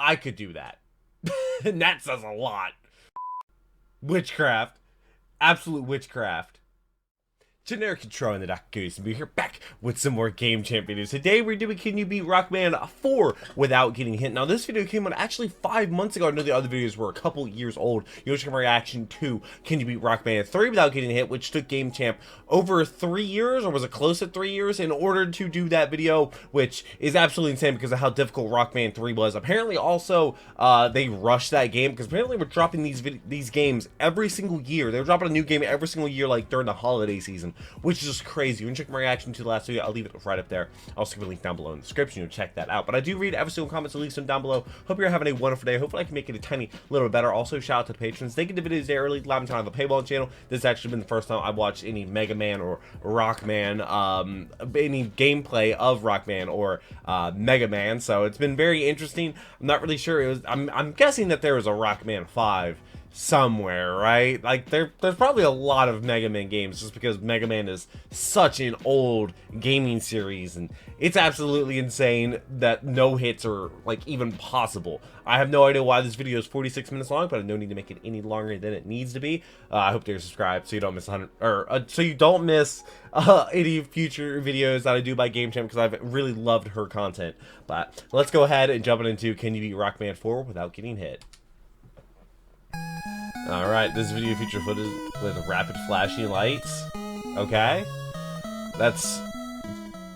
I could do that. And that says a lot. Witchcraft. Absolute witchcraft. Generic Control and the Dr. Goose, and we're here back with some more Game Champ videos. Today we're doing Can You Beat Rockman 4 without getting hit. Now this video came out actually 5 months ago. I know the other videos were a couple years old. You'll check my reaction to Can You Beat Rockman 3 without getting hit, which took Game Champ over 3 years, or was it close to 3 years, in order to do that video, which is absolutely insane because of how difficult Rockman 3 was. Apparently also they rushed that game because apparently we're dropping these games every single year. They were dropping a new game every single year, like during the holiday season, which is just crazy. You can check my reaction to the last video. I'll leave it right up there. I'll also give a link down below in the description. You'll check that out. But I do read every single comment, so leave some down below. Hope you're having a wonderful day. Hopefully I can make it a tiny little bit better. Also, shout out to the patrons. They get the videos there early. Live on the paywall channel. This has actually been the first time I've watched any Mega Man or Rockman, any gameplay of Rockman or Mega Man. So it's been very interesting. I'm not really sure. I'm guessing that there was a Rockman 5 somewhere, right? Like there's probably a lot of Mega Man games, just because Mega Man is such an old gaming series, and it's absolutely insane that no hits are like even possible. I have no idea why this video is 46 minutes long, but I don't need to make it any longer than it needs to be. I hope you're subscribed so you don't miss 100, or so you don't miss any future videos that I do by Gamechamp, because I've really loved her content. But let's go ahead and jump into Can You Beat Rockman 4 without getting hit. Alright, this video features footage with rapid flashing lights. Okay. That's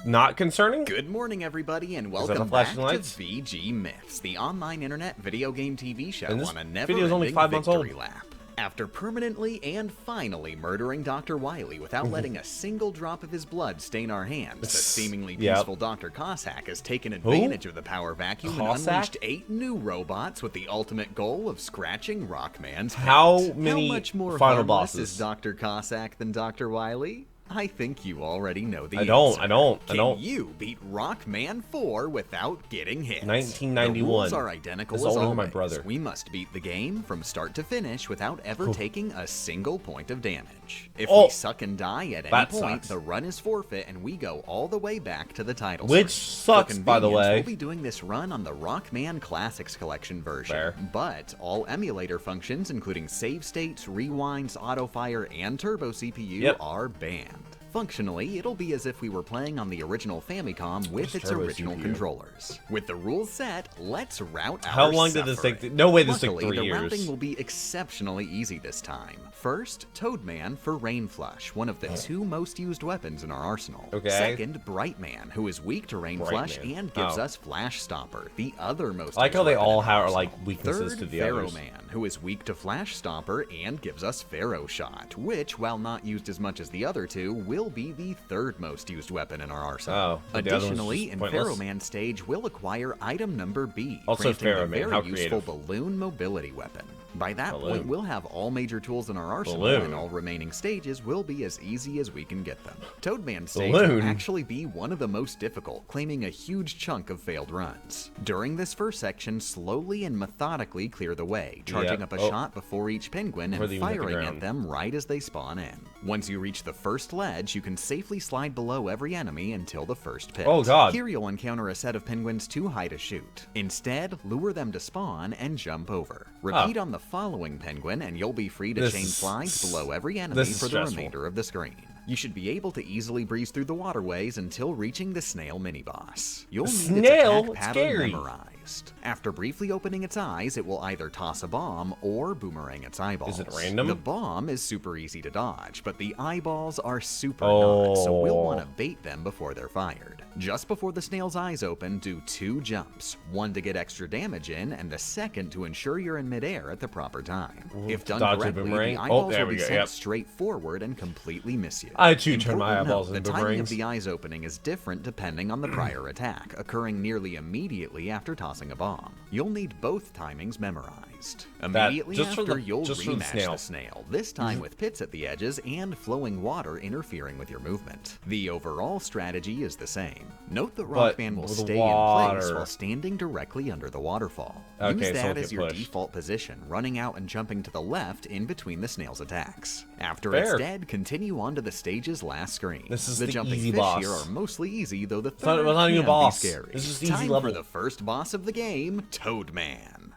not concerning. Good morning, everybody, and welcome back to VG Myths, the online internet video game TV show on a never-ending victory lap. After permanently and finally murdering Dr. Wily without letting a single drop of his blood stain our hands, the seemingly peaceful Dr. Cossack has taken advantage of the power vacuum and unleashed 8 new robots with the ultimate goal of scratching Rockman's paint. How much more final harmless bosses is Dr. Cossack than Dr. Wily? I think you already know the I answer. don't. Can you beat Rockman 4 without getting hit? 1991. The rules are identical as always. My brother. We must beat the game from start to finish without ever taking a single point of damage. If we suck and die at any point, the run is forfeit and we go all the way back to the title screen. Which sucks, by the way. We'll be doing this run on the Rockman Classics Collection version. But all emulator functions, including save states, rewinds, auto-fire, and turbo CPU, are banned. Functionally, it'll be as if we were playing on the original Famicom with its original controllers. With the rules set, let's route our How long did this take? No way this took 3 years. The routing will be exceptionally easy this time. First, Toadman for Rain Flush, one of the 2 most used weapons in our arsenal. Second, Brightman, who is weak to Rain Flush and gives us Flash Stopper, the other most I like how they all have like weaknesses Third, to the others. Man, who is weak to Flash Stopper and gives us Pharaoh Shot, which, while not used as much as the other 2, will be the 3rd most used weapon in our arsenal. Additionally, in Pharaoh Man stage, we'll acquire item number B, also granting a very useful balloon mobility weapon. By that point, we'll have all major tools in our arsenal, and all remaining stages will be as easy as we can get them. Toadman stage will actually be one of the most difficult, claiming a huge chunk of failed runs. During this first section, slowly and methodically clear the way, charging up a shot before each penguin and firing at them right as they spawn in. Once you reach the first ledge, you can safely slide below every enemy until the first pit. Here you'll encounter a set of penguins too high to shoot. Instead, lure them to spawn and jump over. Repeat on the following penguin and you'll be free to chain slides below every enemy for the remainder of the screen. You should be able to easily breeze through the waterways until reaching the snail mini-boss. You'll need its attack pattern memorized. After briefly opening its eyes, it will either toss a bomb or boomerang its eyeballs. Is it random? The bomb is super easy to dodge, but the eyeballs are super not, so we'll want to bait them before they're fired. Just before the snail's eyes open, do 2 jumps, one to get extra damage in, and the second to ensure you're in midair at the proper time. If done correctly, the eyeballs will be sent straight forward and completely miss you. I too turn my eyeballs into boomerangs. The timing of the eyes opening is different depending on the prior attack, occurring nearly immediately after tossing a bomb. You'll need both timings memorized. freezed. Immediately after, you'll rematch the snail, this time with pits at the edges and flowing water interfering with your movement. The overall strategy is the same. Note that Rockman will stay in place while standing directly under the waterfall. Use that as your default position, running out and jumping to the left in between the snail's attacks. After it's dead, continue on to the stage's last screen. This is the jumping easy fish boss. here are mostly easy, though the third not even a boss. Be scary. This is easy Time level. for the first boss of the game, Toadman.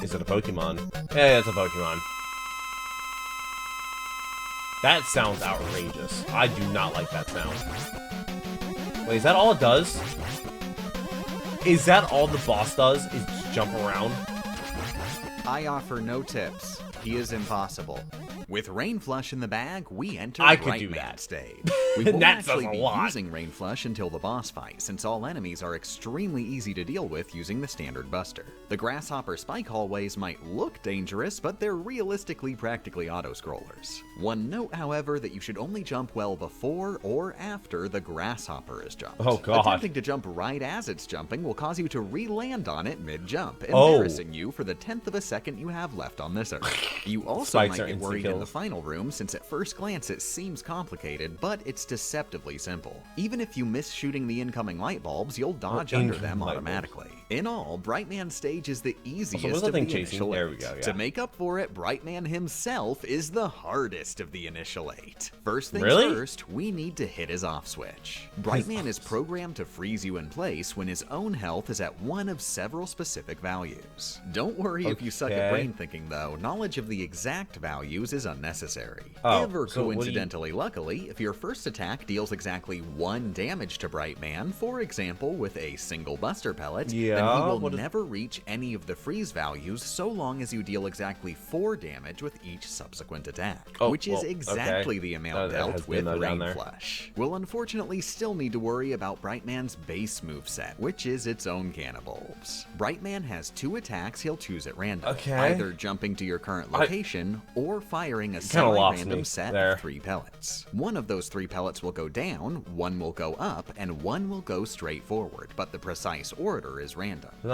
Is it a Pokemon? Yeah, it's a Pokemon. That sounds outrageous. I do not like that sound. Wait, is that all it does? Is that all the boss does? Is just jump around? I offer no tips. He is impossible. With Rain Flush in the bag, we enter Brightman stage. We won't actually be using Rain Flush until the boss fight, since all enemies are extremely easy to deal with using the standard buster. The Grasshopper Spike hallways might look dangerous, but they're realistically practically auto-scrollers. One note, however, that you should only jump well before or after the Grasshopper is jumped. Oh god. Attempting to jump right as it's jumping will cause you to re-land on it mid-jump, embarrassing you for the 10th of a second you have left on this earth. You also might get worried in the final room, since at first glance it seems complicated, but it's deceptively simple. Even if you miss shooting the incoming light bulbs, you'll dodge under them automatically. In all, Brightman stage is the easiest of the initial 8. To make up for it, Brightman himself is the hardest of the initial 8. First things first, we need to hit his off switch. Brightman is programmed to freeze you in place when his own health is at one of several specific values. Don't worry if you suck at brain thinking though, knowledge of the exact values is unnecessary. Coincidentally, luckily, if your first attack deals exactly 1 damage to Brightman, for example with a single buster pellet, then he will never reach any of the freeze values so long as you deal exactly 4 damage with each subsequent attack, which is exactly the amount dealt with Rain Flush. We'll unfortunately still need to worry about Brightman's base moveset, which is its own can of bulbs. Brightman has 2 attacks he'll choose at random, either jumping to your current location or firing a semi-random set of 3 pellets. One of those 3 pellets will go down, 1 will go up, and 1 will go straight forward, but the precise order is random.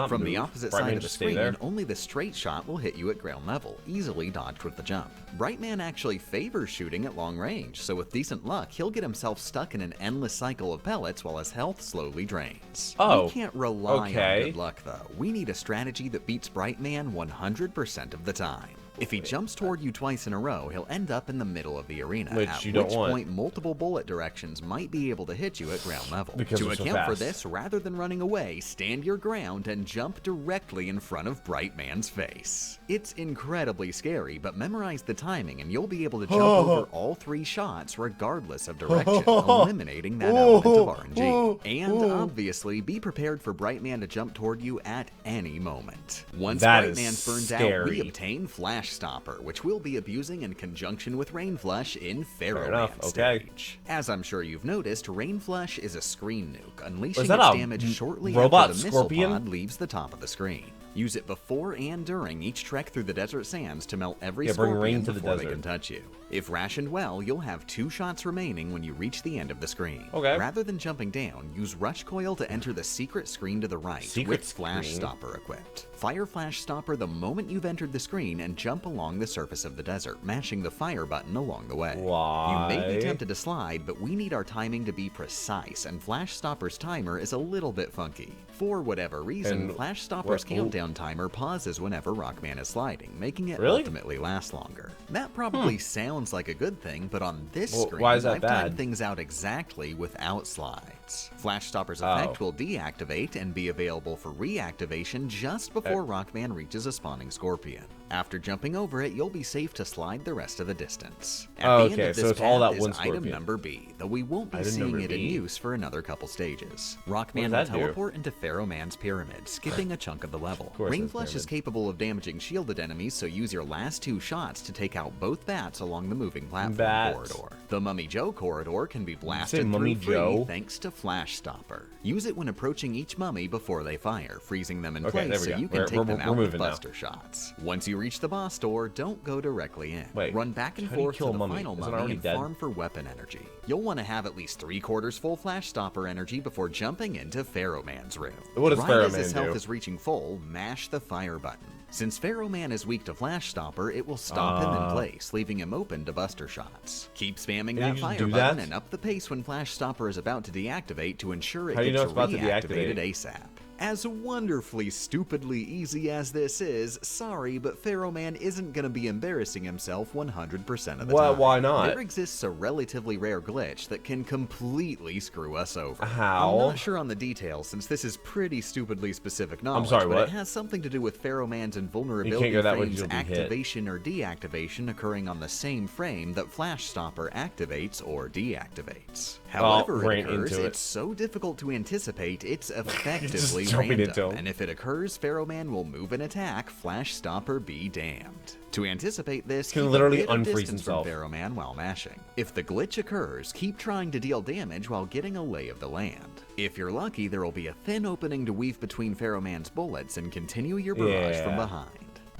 From the opposite side of the screen, only the straight shot will hit you at ground level, easily dodged with the jump. Brightman actually favors shooting at long range, so with decent luck, he'll get himself stuck in an endless cycle of pellets while his health slowly drains. We can't rely on good luck though. We need a strategy that beats Brightman 100% of the time. If he jumps toward you twice in a row, he'll end up in the middle of the arena, at which point multiple bullet directions might be able to hit you at ground level. To account for this, rather than running away, stand your ground and jump directly in front of Brightman's face. It's incredibly scary, but memorize the timing and you'll be able to jump over all 3 shots regardless of direction, eliminating that element of RNG. And obviously, be prepared for Brightman to jump toward you at any moment. Once Brightman's burned out, we obtain Flash Stopper, which we'll be abusing in conjunction with Rain Flush in Pharaohland stage. As I'm sure you've noticed, Rain Flush is a screen nuke, unleashing its damage shortly after the missile pod leaves the top of the screen. Use it before and during each trek through the desert sands to melt every scorpion before they can touch you. If rationed well, you'll have 2 shots remaining when you reach the end of the screen. Rather than jumping down, use Rush Coil to enter the secret screen to the right with Flash Stopper equipped. Fire Flash Stopper the moment you've entered the screen and jump along the surface of the desert, mashing the fire button along the way. You may be tempted to slide, but we need our timing to be precise, and Flash Stopper's timer is a little bit funky. For whatever reason, Flash Stopper's countdown timer pauses whenever Rockman is sliding, making it ultimately last longer. That probably sounds like a good thing, but on this screen, I've timed things out exactly without slides. Flash Stopper's effect will deactivate and be available for reactivation just before Rockman reaches a spawning scorpion. After jumping over it, you'll be safe to slide the rest of the distance. At the end of this path is item number B, though we won't be seeing it in use for another couple stages. Rockman will teleport into Pharaohman's pyramid, skipping a chunk of the level. Rain Flush is capable of damaging shielded enemies, so use your last 2 shots to take out both bats along the moving platform corridor. The Mummy Joe corridor can be blasted through free thanks to Flash Stopper. Use it when approaching each mummy before they fire, freezing them in place so you can take them out with buster shots. Once you reach the boss door, don't go directly in. Wait, run back and how do you forth kill to the Mummy? final Isn't it mummy already and dead? farm for weapon energy. You'll want to have at least 3/4 full Flash Stopper energy before jumping into Pharaoh Man's room. What does right Pharaoh as Man his health do? is reaching full, mash the fire button. Since Pharaoh Man is weak to Flash Stopper, it will stop him in place, leaving him open to buster shots. Keep spamming you that just fire do button that? and up the pace when Flash Stopper is about to deactivate to ensure it How do you know gets it's about to reactivated deactivate? ASAP. As wonderfully stupidly easy as this is, sorry, but Pharaoh Man isn't going to be embarrassing himself 100% of the time. Why not? There exists a relatively rare glitch that can completely screw us over. How? I'm not sure on the details since this is pretty stupidly specific knowledge, sorry, but what? it has something to do with Pharaoh Man's You invulnerability can't go that way frame's 'cause you'll be hit. activation or deactivation occurring on the same frame that Flash Stopper activates or deactivates. However ran it occurs, into it. it's so difficult to anticipate, it's effectively jumping into random. him. And if it occurs, Pharaoh Man will move and attack, Flash Stopper be damned. To anticipate this, Can keep literally a bit of unfreeze distance himself. from Pharaoh Man while mashing. If the glitch occurs, keep trying to deal damage while getting a lay of the land. If you're lucky, there will be a thin opening to weave between Pharaoh Man's bullets and continue your barrage from behind.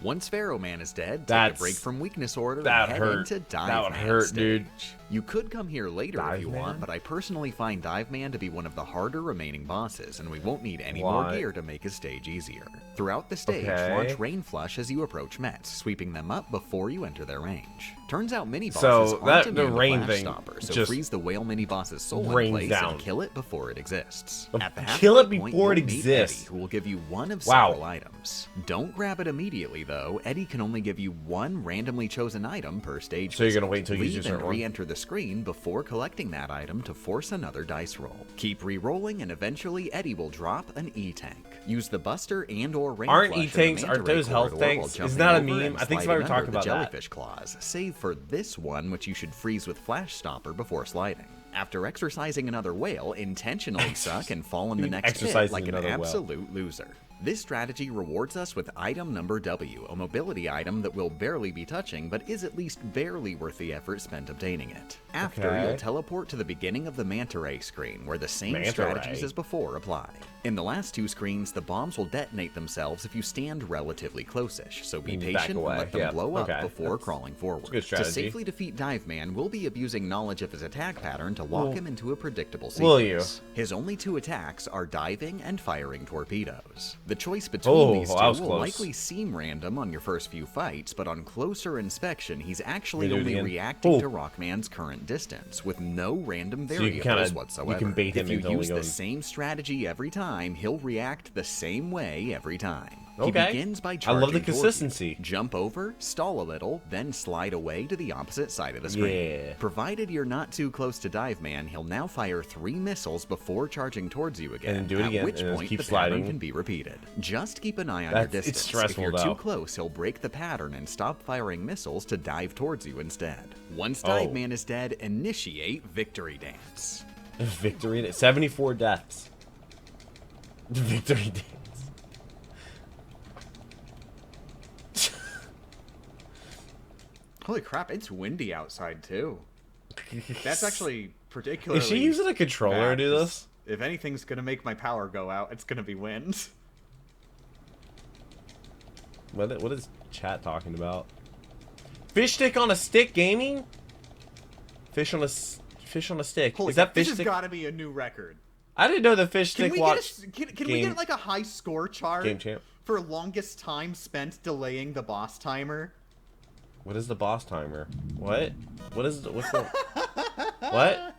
Once Pharaoh Man is dead, take a break from weakness order and head into Dive That would Man hurt, stage. dude. You could come here later Dive if you Man? want, but I personally find Dive Man to be one of the harder remaining bosses, and we won't need any more gear to make his stage easier. Throughout the stage, launch Rain Flush as you approach Mets, sweeping them up before you enter their range. Turns out mini-bosses aren't immune to rain Flash thing Stopper, so just freeze the whale mini-boss's soul in rains place down. and kill it before it exists. At the Kill it halfway point, before it you'll meet exists. Eddie, who will give you one of Wow. several items. Don't grab it immediately, though. Eddie can only give you one randomly chosen item per stage. So you're gonna wait until you use Leave your and certain one? re-enter the screen before collecting that item to force another dice roll. Keep re-rolling, and eventually Eddie will drop an E-tank. Use the Buster and/or Rain Aren't Flush in the E-tanks- manta aren't ray those health corridor while tanks? jumping Isn't that a over meme? and I think sliding somebody under talked the about that. jellyfish claws, save for this one, which you should freeze with Flash Stopper before sliding. After exercising another whale, intentionally suck and fall in the next pit Exercising like an another whale. absolute loser. This strategy rewards us with item number W, a mobility item that we'll barely be touching, but is at least barely worth the effort spent obtaining it. After, you'll teleport to the beginning of the Manta Ray screen, where the same strategies as before apply. In the last two screens, the bombs will detonate themselves if you stand relatively close-ish, so be patient and let them blow up before crawling forward. Good strategy. To safely defeat Dive Man, we'll be abusing knowledge of his attack pattern to lock him into a predictable sequence. Will you? His only two attacks are diving and firing torpedoes. The choice between these two will likely seem random on your first few fights, but on closer inspection, he's actually only reacting to Rockman's current distance, with no random variables whatsoever. You can bait him if you into use the same strategy every time, he'll react the same way every time. He Okay. begins by I charging love the towards you. consistency. Jump over, stall a little, then slide away to the opposite side of the screen. Yeah. Provided you're not too close to Dive Man, he'll now fire 3 missiles before charging towards you again, And do it again, at which and point keep the sliding. pattern can be repeated. Just keep an eye on your distance. It's stressful, if you're though. too close, he'll break the pattern and stop firing missiles to dive towards you instead. Once Dive Man is dead, initiate Victory Dance. Victory 74 deaths. Victory dance. Holy crap, it's windy outside too. That's actually particularly Is she using a controller to do bad, this? If anything's gonna make my power go out, it's gonna be wind. What is chat talking about? Fish stick on a stick gaming? Fish on a stick. Holy is that crap, fish this stick? has gotta be a new record. I didn't know the fish Can stick we watch. can we get like a high score chart Game champ. for longest time spent delaying the boss timer? What is the boss timer? What? What's the what? Sorry,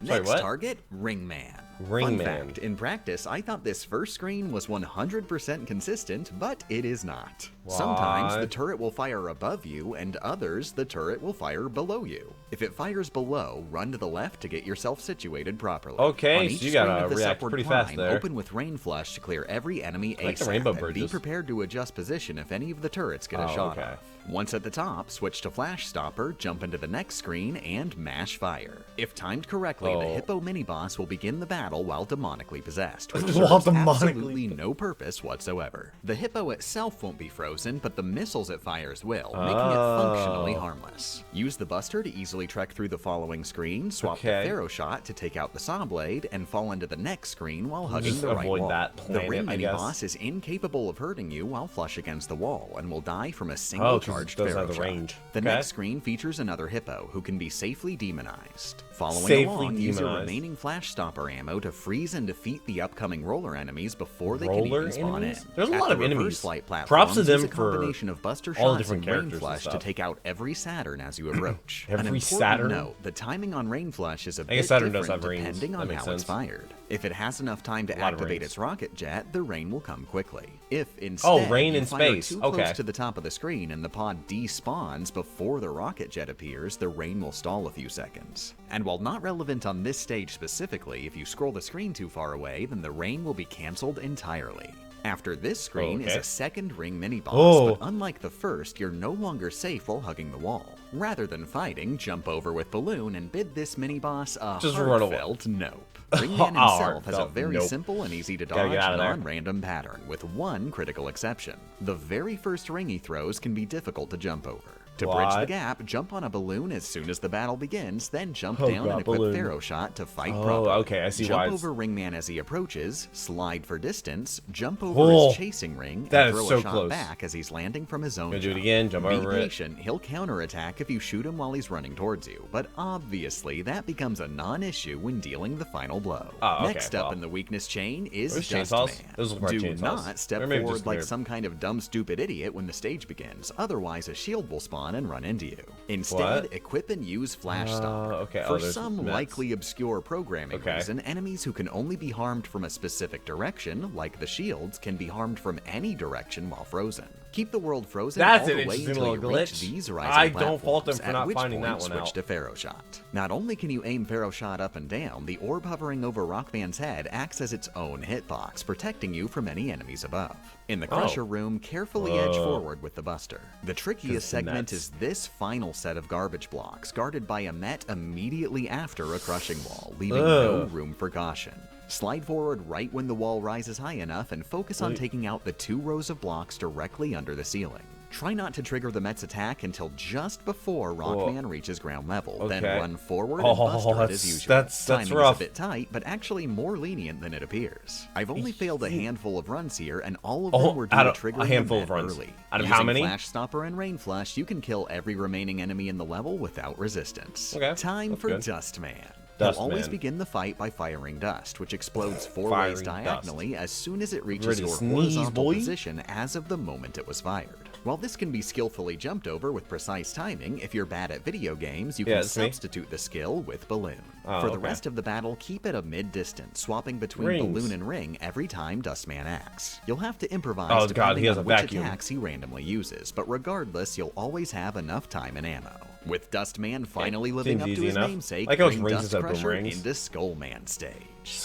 Next what? target, Ringman. Ringman. Fun fact, in practice, I thought this first screen was 100% consistent, but it is not. Sometimes the turret will fire above you, and others, the turret will fire below you. If it fires below, run to the left to get yourself situated properly. Okay, On so each you gotta screen of this react upward pretty climb, fast there. Open with Rain Flush to clear every enemy like the ASAP, rainbow and be bridges. prepared to adjust position if any of the turrets get a shot off. Once at the top, switch to Flash Stopper, jump into the next screen, and mash fire. If timed correctly, the Hippo mini-boss will begin the battle battle while demonically possessed, which While serves demonically absolutely no purpose whatsoever. The hippo itself won't be frozen, but the missiles it fires will, making it functionally harmless. Use the Buster to easily trek through the following screen, swap the Pharaoh Shot to take out the Saw Blade, and fall into the next screen while hugging the right wall. The ring mini-boss is incapable of hurting you while flush against the wall, and will die from a single charged Pharaoh Shot. The next screen features another hippo, who can be safely demonized. Following along, use your remaining Flash Stopper ammo to freeze and defeat the upcoming roller enemies before they can even spawn in. There's a lot of enemies. Props to them for combination of Buster Shots and Rain Flush to take out every Saturn as you approach. Every Saturn? Note, the timing on Rain Flush is a bit different depending on how it's fired. If it has enough time to activate its rocket jet, the rain will come quickly. If instead rain you in fire space. too close to the top of the screen and the pod despawns before the rocket jet appears, the rain will stall a few seconds. And while not relevant on this stage specifically, if you scroll the screen too far away, then the rain will be cancelled entirely. After this screen is a second ring mini-boss, but unlike the first, you're no longer safe while hugging the wall. Rather than fighting, jump over with Balloon and bid this mini-boss a heartfelt nope. Ringman himself has a very simple and easy to dodge non-random pattern, with one critical exception. The very first ring he throws can be difficult to jump over. To bridge the gap, jump on a balloon as soon as the battle begins, then jump down and equip Pharaoh Shot to fight properly. I see why. Jump over Ringman as he approaches, slide for distance, jump over his chasing ring, and throw a shot back as he's landing from his own jump. Do it again, jump over it. Be patient, he'll counterattack if you shoot him while he's running towards you, but obviously that becomes a non-issue when dealing the final blow. Next up in the weakness chain is Dustman. Do not step forward like some kind of dumb stupid idiot when the stage begins, otherwise a shield will spawn and run into you. Instead, equip and use Flash Stopper. For some likely obscure programming reason, enemies who can only be harmed from a specific direction, like the shields, can be harmed from any direction while frozen. Keep the world frozen all the way until you reach these rising platforms, at which point switch to Pharaoh Shot. Not only can you aim Pharaoh Shot up and down, the orb hovering over Rockman's head acts as its own hitbox, protecting you from any enemies above. In the Crusher room, carefully edge forward with the Buster. The trickiest segment is this final set of garbage blocks, guarded by a Met immediately after a crushing wall, leaving no room for caution. Slide forward right when the wall rises high enough and focus on taking out the 2 rows of blocks directly under the ceiling. Try not to trigger the Met's attack until just before Rockman reaches ground level, then run forward and Buster it as usual. Timing is a bit tight, but actually more lenient than it appears. I've only failed a handful of runs here, and all of them were due to triggering the Met early. Out of how many? Using Flash Stopper and Rain Flush, you can kill every remaining enemy in the level without resistance. Time for Dustman. He'll always begin the fight by firing dust, which explodes 4 ways diagonally as soon as it reaches your horizontal position as of the moment it was fired. While this can be skillfully jumped over with precise timing, if you're bad at video games, you can substitute the skill with Balloon. For the rest of the battle, keep it a mid-distance, swapping between Balloon and Ring every time Dustman acts. You'll have to improvise depending on which attacks he randomly uses, but regardless, you'll always have enough time and ammo. With Dustman finally living up to his namesake, bring Dust Crusher into Skullman stage.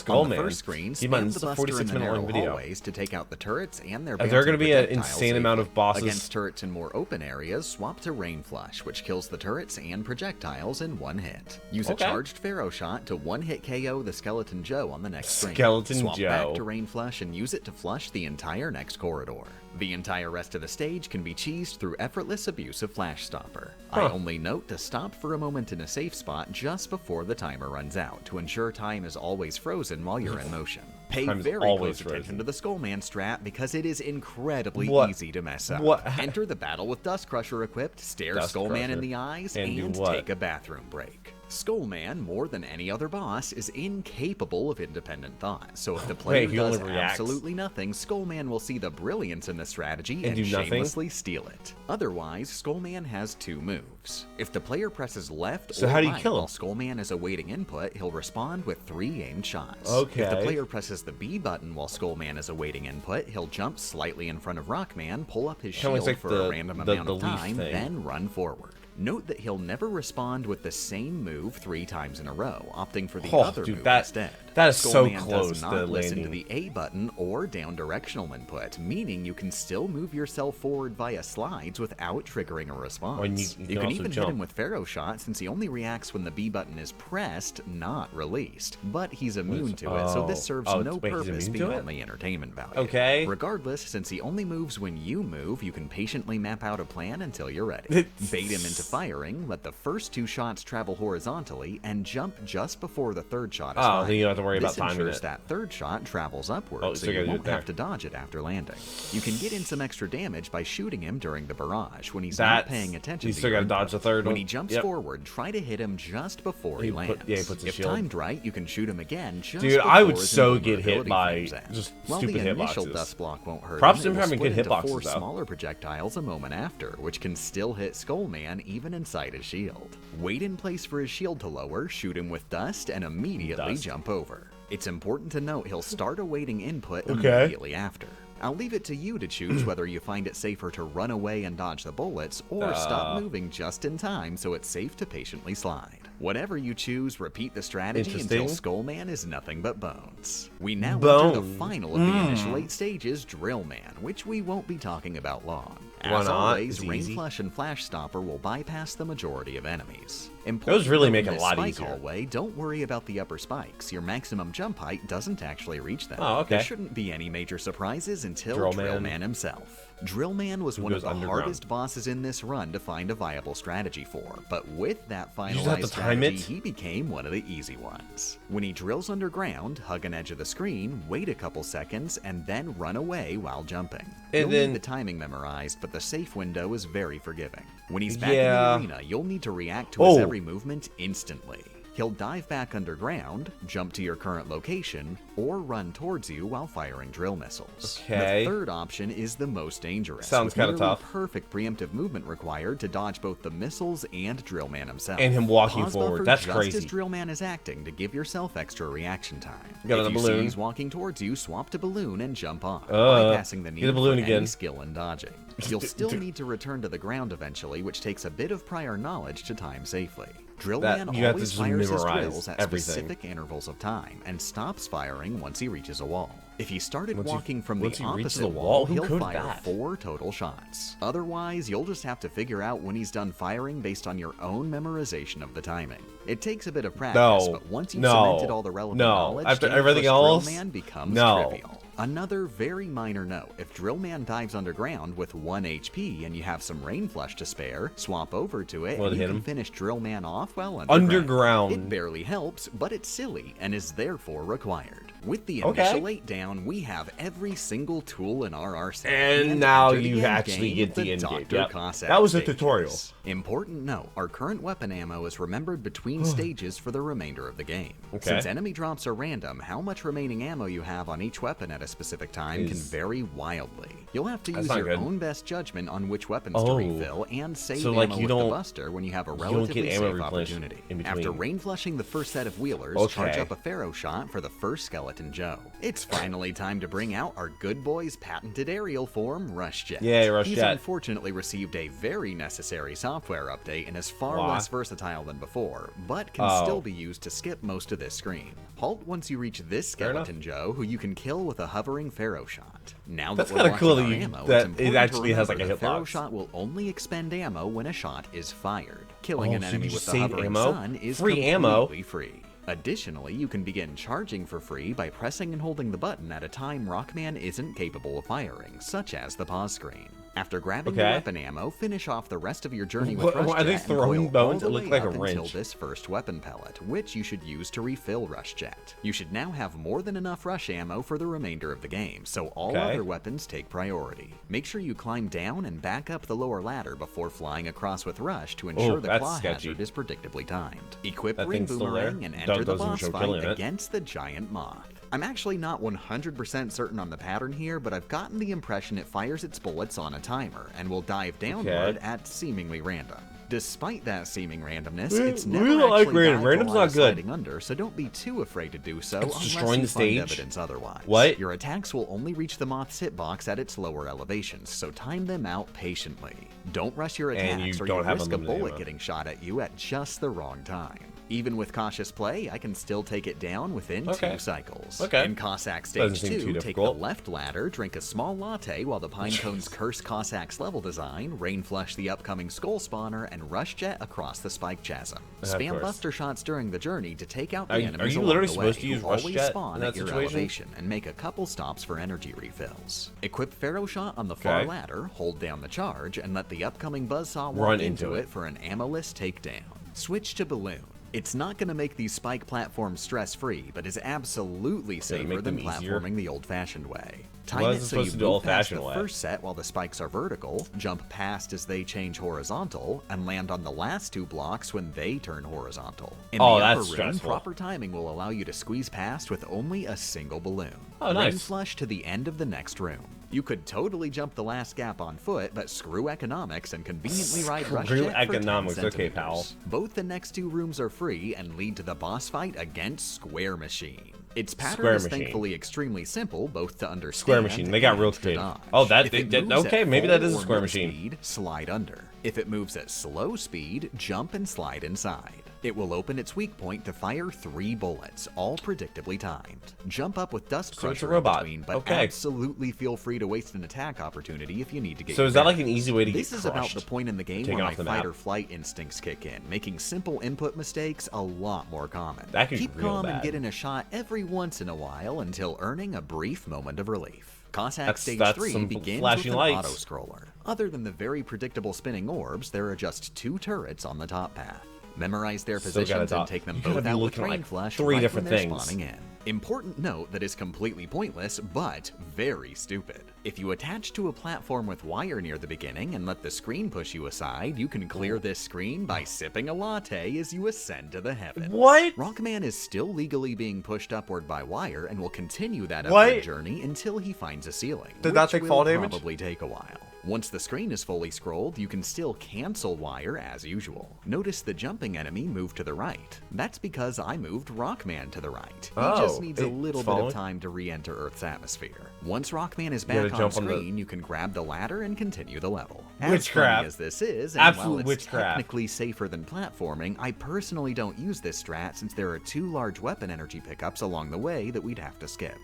On the first screen, spam the Buster in the narrow hallways to take out the turrets and their bounty projectiles. Is there going to be an insane amount of bosses? Against turrets in more open areas, swap to Rain Flush, which kills the turrets and projectiles in 1 hit. Use a charged Pharaoh Shot to 1-hit KO the Skeleton Joe on the next screen. Swap back to Rain Flush and use it to flush the entire next corridor. The entire rest of the stage can be cheesed through effortless abuse of Flash Stopper. I only note to stop for a moment in a safe spot just before the timer runs out, to ensure time is always frozen while you're in motion. Pay very close attention to the Skullman strat because it is incredibly easy to mess up. Enter the battle with Dust Crusher equipped, stare Skullman in the eyes, and take a bathroom break. Skullman, more than any other boss, is incapable of independent thought, so if the player does absolutely nothing, Skullman will see the brilliance in the strategy and shamelessly steal it. Otherwise, Skullman has 2 moves. If the player presses left or right while Skullman is awaiting input, he'll respond with 3 aimed shots. If the player presses the B button while Skullman is awaiting input, he'll jump slightly in front of Rockman, pull up his shield for a random amount of time, then run forward. Note that he'll never respond with the same move 3 times in a row, opting for the other move instead. That is so Skullman close does to not listen to landing. the A button or down directional input, meaning you can still move yourself forward via slides without triggering a response. And You can can also even jump. hit him with Pharaoh Shot since he only reacts when the B button is pressed, not released. But he's immune to it, so this serves no wait, he's purpose immune to beyond it? the entertainment value. Okay. Regardless, since he only moves when you move, you can patiently map out a plan until you're ready. Bait him into firing, let the first 2 shots travel horizontally, and jump just before the 3rd shot is fired. Then you don't have to worry about This timing ensures it. that 3rd shot travels upwards, so so you you gotta do it won't there. have to dodge it after landing. You can get in some extra damage by shooting him during the barrage when he's not paying attention You to still your gotta dodge input. the 3rd one. When he jumps Yep. forward, try to hit him just before he He lands. puts his If shield. timed right, you can shoot him again just Dude, I would before his so get hit invulnerability by frames end. just While stupid the initial hitboxes. dust block won't hurt Props him, to him it will having split good into hitboxes, 4 though. smaller projectiles a moment after, which can still hit Skullman even inside his shield. Wait in place for his shield to lower, shoot him with dust, and immediately Dust. jump over. It's important to note he'll start awaiting input Okay. immediately after. I'll leave it to you to choose whether you find it safer to run away and dodge the bullets, or stop moving just in time so it's safe to patiently slide. Whatever you choose, repeat the strategy until Interesting. Skullman is nothing but bones. We now enter the Bone. final of the initial 8 stages, Drill Man, which we won't be talking about long. Why As not? always, It's Rain easy. Flush and Flash Stopper will bypass the majority of enemies. Those really Important make note it in a lot this spike easier. hallway, don't worry about the upper spikes. Your maximum jump height doesn't actually reach them. Oh, okay. There shouldn't be any major surprises until Drill Drill Man. Man himself. Drill Man was Who one of goes the underground. hardest bosses in this run to find a viable strategy for, but with that just have finalized to time strategy, it? he became one of the easy ones. When he drills underground, hug an edge of the screen, wait a couple seconds, and then run away while jumping. You'll then- need the timing memorized, but the safe window is very forgiving. When he's back Yeah. in the arena, you'll need to react to his Oh. every movement instantly. He'll dive back underground, jump to your current location, or run towards you while firing drill missiles. Okay. The third option is the most dangerous. Sounds with kinda nearly tough. Perfect preemptive movement required to dodge both the missiles and Drillman himself. And him walking Pause forward. buffer That's just crazy. as Drillman is acting to give yourself extra reaction time. Got If a you balloon. see he's walking towards you, swap to balloon and jump on, Uh, bypassing the get need a balloon for again. any skill in dodging. You'll still need to return to the ground eventually, which takes a bit of prior knowledge to time safely. Drillman you have to always just fires his memorize drills at everything. specific intervals of time and stops firing once he reaches a wall. If he started Once he- walking from once the he reaches opposite the wall, who he'll coded fire that? 4 total shots. Otherwise, you'll just have to figure out when he's done firing based on your own memorization of the timing. It takes a bit of practice, No. but once you've No. cemented all the relevant No. knowledge, After Game everything Push else? Drillman becomes No. trivial. Another very minor note, if Drillman dives underground with 1 HP and you have some Rain Flush to spare, swap over to it Will it and you hit can him? finish Drillman off while Underground. It barely helps, but it's silly and is therefore required. With the Okay. initial 8 down, we have every single tool in our arsenal. And now enter the you end actually game, get the end game. Dr. Yep. Cossack That was a stages. tutorial. Important note, our current weapon ammo is remembered between stages for the remainder of the game. Okay. Since enemy drops are random, how much remaining ammo you have on each weapon at a specific time can vary wildly. You'll have to That's use not your good. own best judgment on which weapons to Oh. refill and save So, like, ammo you with the don't- Buster when you have a don't get relatively ammo safe replenished opportunity. in After between. rain flushing the first set of wheelers, charge Okay. up a Pharaoh shot for the first Skeleton Joe. It's finally time to bring out our good boy's patented aerial form, Rush Jet. Yay, Rush He's Jet. unfortunately received a very necessary software update and is far Why? less versatile than before, but can Oh. still be used to skip most of this screen. Halt once you reach this Fair enough. Skeleton Joe, who you can kill with a hovering Pharaoh shot. Now That's that we're kinda cool watching that our you- ammo, that it's it important to actually has, like, a remember the Pharaoh hitbox. shot will only expend ammo when a shot is fired. Killing Oh, an so you enemy just with the save hovering ammo? sun is Free ammo? completely free. Additionally, you can begin charging for free by pressing and holding the button at a time Rockman isn't capable of firing, such as the pause screen. After grabbing the Okay. weapon ammo, finish off the rest of your journey with What- Rush are they Jet and throwing coil bones? all It the looked way like a up until wrench. this first weapon pellet, which you should use to refill Rush Jet. You should now have more than enough rush ammo for the remainder of the game, so all Okay. other weapons take priority. Make sure you climb down and back up the lower ladder before flying across with Rush to ensure the that's claw sketchy. hazard is predictably timed. Equip That Ring thing's still there? Boomerang and enter the Doesn't boss show fight killing it. against the giant moth. I'm actually not 100% certain on the pattern here, but I've gotten the impression it fires its bullets on a timer and will dive downward at seemingly random. Despite that seeming randomness, it's we never don't like actually random. dived Random's while not good. sliding under, so don't be too afraid to do so It's unless destroying you the find stage? evidence otherwise. What? Your attacks will only reach the moth's hitbox at its lower elevations, so time them out patiently. Don't rush your And you attacks or don't you'll have risk a unlimited bullet ammo. getting shot at you at just the wrong time. Even with cautious play, I can still take it down within 2 cycles. In Cossack Stage 2, take the left ladder, drink a small latte while the Pinecone's curse Cossacks level design, rain flush the upcoming skull spawner, and rush jet across the spike chasm. Spam buster shots during the journey to take out the enemies you along literally the supposed way to use who rush always jet spawn in that at your situation? elevation and make a couple stops for energy refills. Equip Pharaoh Shot on the far ladder, hold down the charge, and let the upcoming buzzsaw walk into it for an ammoless takedown. Switch to Balloon. It's not going to make these spike platforms stress-free, but is absolutely safer than platforming the old-fashioned way. Time it so you move past the first set while the spikes are vertical, jump past as they change horizontal, and land on the last 2 blocks when they turn horizontal. In the upper room, proper timing will allow you to squeeze past with only a single balloon. Rain flush to the end of the next room. You could totally jump the last gap on foot, but screw economics and conveniently ride rush jet for 10 centimeters. Both the next 2 rooms are free and lead to the boss fight against Square Machine. Its pattern is thankfully extremely simple, both to understand. Square Machine, they got real creative. Oh, okay, maybe that is a Square Machine. Speed, slide under. If it moves at slow speed, jump and slide inside. It will open its weak point to fire 3 bullets, all predictably timed. Jump up with Dust Crusher in between, but absolutely feel free to waste an attack opportunity if you need to get. So is that like an easy way to get crushed? This is about the point in the game where my fight or flight instincts kick in, making simple input mistakes a lot more common. Keep calm and get in a shot every once in a while until earning a brief moment of relief. Cossack Stage 3 begins with an auto-scroller. Other than the very predictable spinning orbs, there are just 2 turrets on the top path. Memorize their positions and take them both out with rain flush 3 different things. Spawning in. Important note that is completely pointless, but very stupid. If you attach to a platform with wire near the beginning and let the screen push you aside, you can clear this screen by sipping a latte as you ascend to the heavens. What? Rockman is still legally being pushed upward by wire and will continue that upward journey until he finds a ceiling. Did that take fall damage? Probably take a while. Once the screen is fully scrolled, you can still cancel wire as usual. Notice the jumping enemy moved to the right. That's because I moved Rockman to the right. He just needs a little bit of time to re-enter Earth's atmosphere. Once Rockman is back on screen, you can grab the ladder and continue the level. As funny as this is, and while it's technically safer than platforming, I personally don't use this strat since there are 2 large weapon energy pickups along the way that we'd have to skip.